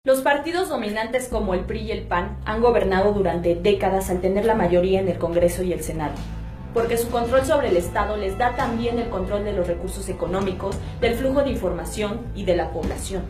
Los partidos dominantes como el PRI y el PAN han gobernado durante décadas al tener la mayoría en el Congreso y el Senado, porque su control sobre el Estado les da también el control de los recursos económicos, del flujo de información y de la población,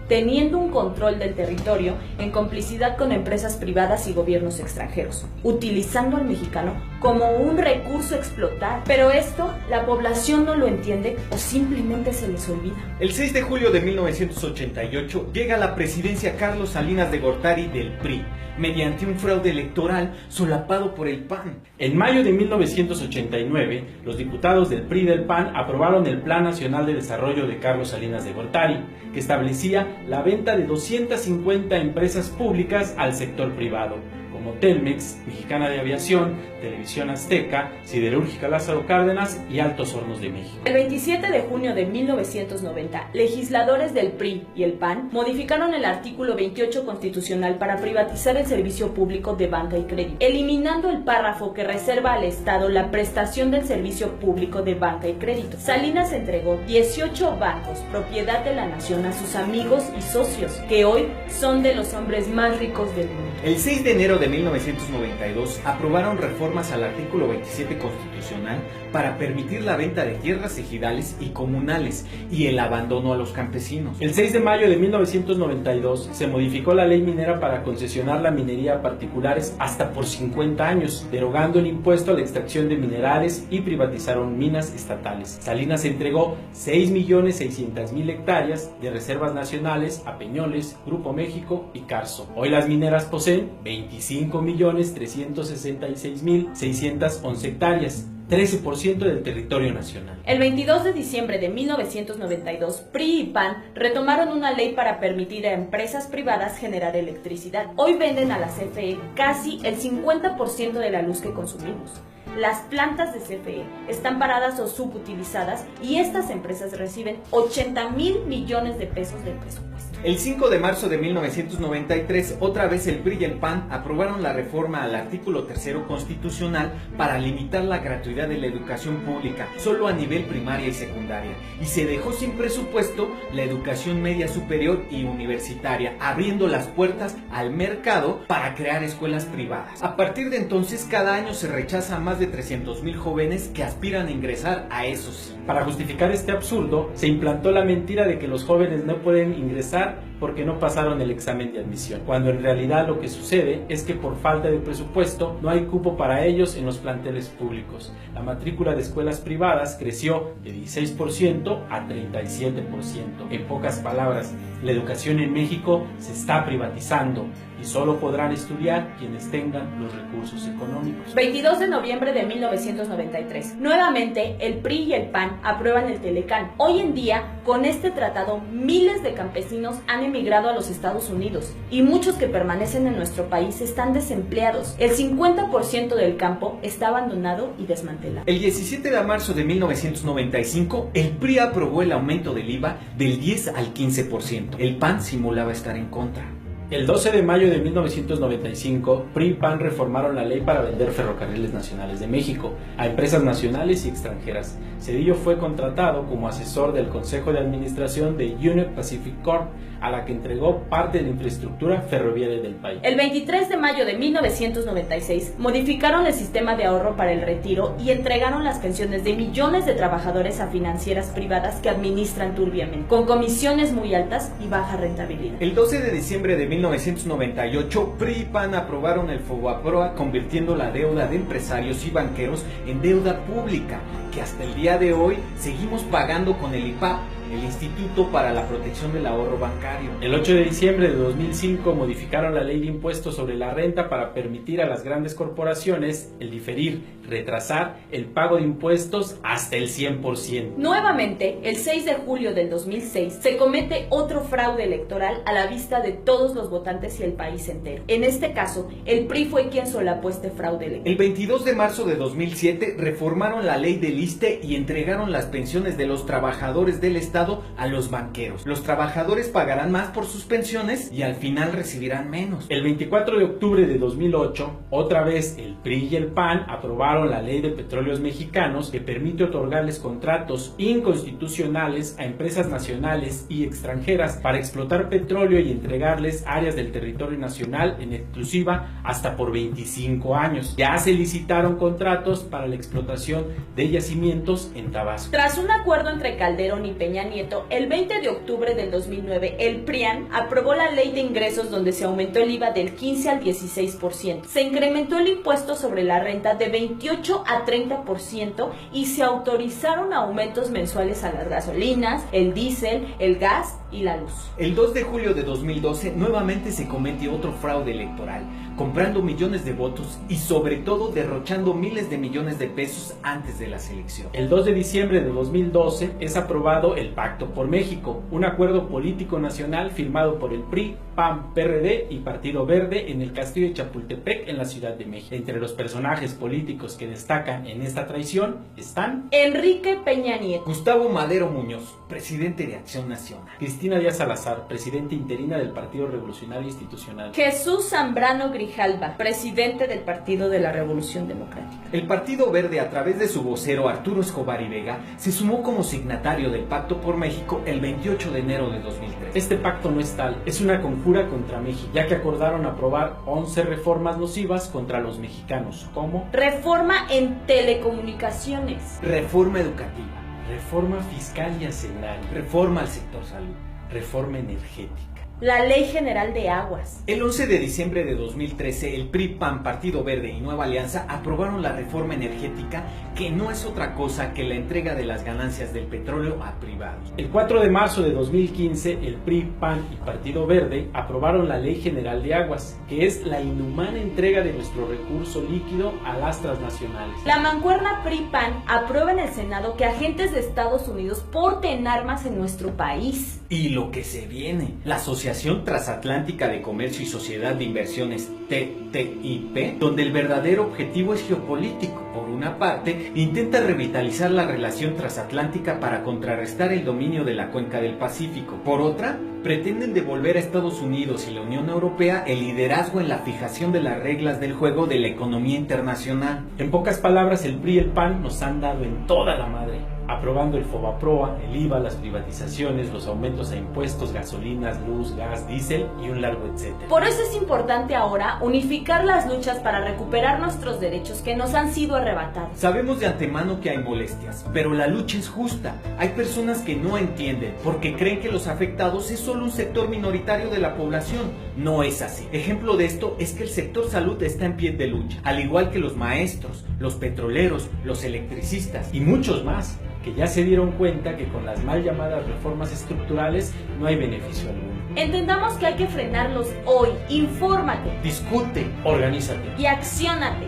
teniendo un control del territorio en complicidad con empresas privadas y gobiernos extranjeros, utilizando al mexicano como un recurso a explotar. Pero esto la población no lo entiende o simplemente se les olvida. El 6 de julio de 1988 llega a la presidencia Carlos Salinas de Gortari del PRI, mediante un fraude electoral solapado por el PAN. En mayo de 1989, los diputados del PRI y del PAN aprobaron el Plan Nacional de Desarrollo de Carlos Salinas de Gortari, que establecía la venta de 250 empresas públicas al sector privado, como Telmex, Mexicana de Aviación, Televisión Azteca, Siderúrgica Lázaro Cárdenas y Altos Hornos de México. El 27 de junio de 1990, legisladores del PRI y el PAN modificaron el artículo 28 constitucional para privatizar el servicio público de banca y crédito, eliminando el párrafo que reserva al Estado la prestación del servicio público de banca y crédito. Salinas entregó 18 bancos, propiedad de la nación, a sus amigos y socios, que hoy son de los hombres más ricos del mundo. El 6 de enero de 1992 aprobaron reformas al artículo 27 constitucional para permitir la venta de tierras ejidales y comunales y el abandono a los campesinos. El 6 de mayo de 1992 se modificó la ley minera para concesionar la minería a particulares hasta por 50 años, derogando el impuesto a la extracción de minerales y privatizaron minas estatales. Salinas entregó 6.600.000 hectáreas de reservas nacionales a Peñoles, Grupo México y Carso. Hoy las mineras poseen 25.366.611 hectáreas, 13% del territorio nacional. El 22 de diciembre de 1992, PRI y PAN retomaron una ley para permitir a empresas privadas generar electricidad. Hoy venden a la CFE casi el 50% de la luz que consumimos. Las plantas de CFE están paradas o subutilizadas y estas empresas reciben 80,000 millones de pesos del presupuesto. El 5 de marzo de 1993, otra vez el PRI y el PAN aprobaron la reforma al artículo 3 constitucional para limitar la gratuidad de la educación pública solo a nivel primaria y secundaria, y se dejó sin presupuesto la educación media superior y universitaria, abriendo las puertas al mercado para crear escuelas privadas. A partir de entonces, cada año se rechaza a más de 300,000 jóvenes que aspiran a ingresar a esos. Para justificar este absurdo, se implantó la mentira de que los jóvenes no pueden ingresar porque no pasaron el examen de admisión, cuando en realidad lo que sucede es que por falta de presupuesto no hay cupo para ellos en los planteles públicos. La matrícula de escuelas privadas creció de 16% a 37%. En pocas palabras, la educación en México se está privatizando y solo podrán estudiar quienes tengan los recursos económicos. 22 de noviembre de 1993. Nuevamente, el PRI y el PAN aprueban el Telecán. Hoy en día, con este tratado, miles de campesinos han emigrado a los Estados Unidos y muchos que permanecen en nuestro país están desempleados. El 50% del campo está abandonado y desmantelado. El 17 de marzo de 1995, el PRI aprobó el aumento del IVA del 10 al 15%. El PAN simulaba estar en contra. El 12 de mayo de 1995, PRI y PAN reformaron la ley para vender Ferrocarriles Nacionales de México a empresas nacionales y extranjeras. Cedillo fue contratado como asesor del Consejo de Administración de Union Pacific Corp, a la que entregó parte de la infraestructura ferroviaria del país. El 23 de mayo de 1996, modificaron el sistema de ahorro para el retiro y entregaron las pensiones de millones de trabajadores a financieras privadas que administran turbiamente, con comisiones muy altas y baja rentabilidad. El 12 de diciembre de 1998, PRI y PAN aprobaron el FOBAPROA, convirtiendo la deuda de empresarios y banqueros en deuda pública, que hasta el día de hoy seguimos pagando con el IPAP, el Instituto para la Protección del Ahorro Bancario. El 8 de diciembre de 2005 modificaron la ley de impuestos sobre la renta para permitir a las grandes corporaciones el diferir, retrasar el pago de impuestos hasta el 100%. Nuevamente, el 6 de julio del 2006, se comete otro fraude electoral a la vista de todos los votantes y el país entero. En este caso, el PRI fue quien solapó este fraude electoral. El 22 de marzo de 2007 reformaron la ley del ISSSTE y entregaron las pensiones de los trabajadores del Estado a los banqueros. Los trabajadores pagarán más por sus pensiones y al final recibirán menos. El 24 de octubre de 2008, otra vez el PRI y el PAN aprobaron la Ley de Petróleos Mexicanos que permite otorgarles contratos inconstitucionales a empresas nacionales y extranjeras para explotar petróleo y entregarles áreas del territorio nacional en exclusiva hasta por 25 años. Ya se licitaron contratos para la explotación de yacimientos en Tabasco. Tras un acuerdo entre Calderón y Peña Nieto, el 20 de octubre del 2009, el PRIAN aprobó la Ley de Ingresos donde se aumentó el IVA del 15 al 16%. Se incrementó el impuesto sobre la renta de 28 a 30% y se autorizaron aumentos mensuales a las gasolinas, el diésel, el gas y la luz. El 2 de julio de 2012 nuevamente se cometió otro fraude electoral, comprando millones de votos y sobre todo derrochando miles de millones de pesos antes de las elecciones. El 2 de diciembre de 2012 es aprobado el Pacto por México, un acuerdo político nacional firmado por el PRI, PAN, PRD y Partido Verde en el Castillo de Chapultepec en la Ciudad de México. Entre los personajes políticos que destacan en esta traición están Enrique Peña Nieto, Gustavo Madero Muñoz, presidente de Acción Nacional, Cristina Díaz Salazar, presidenta interina del Partido Revolucionario Institucional, Jesús Zambrano Grijalva, presidente del Partido de la Revolución Democrática. El Partido Verde, a través de su vocero Arturo Escobar y Vega, se sumó como signatario del Pacto por México el 28 de enero de 2003. Este pacto no es tal, es una conjura contra México, ya que acordaron aprobar 11 reformas nocivas contra los mexicanos, como Reforma en telecomunicaciones, Reforma educativa, reforma fiscal y hacendaria, reforma al sector salud, reforma energética. la Ley General de Aguas. El 11 de diciembre de 2013, el PRI, PAN, Partido Verde y Nueva Alianza aprobaron la reforma energética, que no es otra cosa que la entrega de las ganancias del petróleo a privados. El 4 de marzo de 2015, el PRI, PAN y Partido Verde aprobaron la Ley General de Aguas, que es la inhumana entrega de nuestro recurso líquido a las transnacionales. La mancuerna PRI-PAN aprueba en el Senado que agentes de Estados Unidos porten armas en nuestro país. Y lo que se viene, la Asociación Transatlántica de Comercio y Sociedad de Inversiones, TTIP, donde el verdadero objetivo es geopolítico. Por una parte, intenta revitalizar la relación transatlántica para contrarrestar el dominio de la cuenca del Pacífico. Por otra, pretenden devolver a Estados Unidos y la Unión Europea el liderazgo en la fijación de las reglas del juego de la economía internacional. En pocas palabras, el PRI y el PAN nos han dado en toda la madre, aprobando el FOBAPROA, el IVA, las privatizaciones, los aumentos a impuestos, gasolinas, luz, gas, diésel y un largo etcétera. Por eso es importante ahora unificar las luchas para recuperar nuestros derechos que nos han sido arrebatados. Sabemos de antemano que hay molestias, pero la lucha es justa. Hay personas que no entienden porque creen que los afectados es solo un sector minoritario de la población. No es así. Ejemplo de esto es que el sector salud está en pie de lucha, al igual que los maestros, los petroleros, los electricistas y muchos más, que ya se dieron cuenta que con las mal llamadas reformas estructurales no hay beneficio alguno. Entendamos que hay que frenarlos hoy. Infórmate Discute, Organízate. y acciónate.